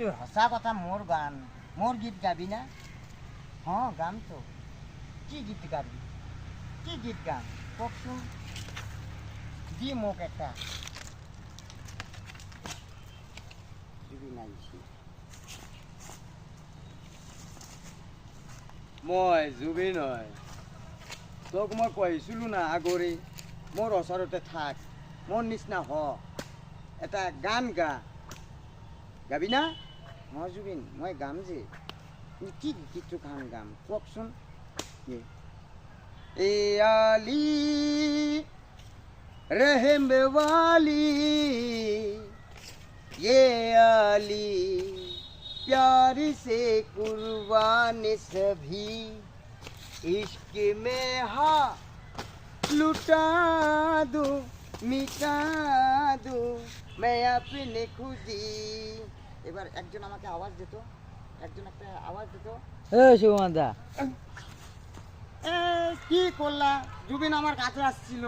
তুই সঁচা কথা মোর গান মোর গীত গাবি না? হ্যাঁ গাম তো। কি গীত গাবি? কি গীত গান কওকচোন, দি মোক একটা। জুবিন আহিছে। মই জুবিন হয়। তোক মই কৈছিলো না আগৰে মোৰ ওচৰতে থাক, মোৰ নিচিনা হ, এটা গান গা। গাবি না? মই জুবিন মই গাম যে, কিন্তু কি গীতটো গান গাম কওকচোন। এ আলি रहम वाली ये आली प्यार से कुर्बान सभी इश्क में हा लुटा दूं मिटा दूं मैं अपने खुदी। এবার একজন আমাকে আওয়াজ দিত, একজন একটা আওয়াজ দিত। সুমন দা কি করলা? জুবিন আমার কাছে আসছিল।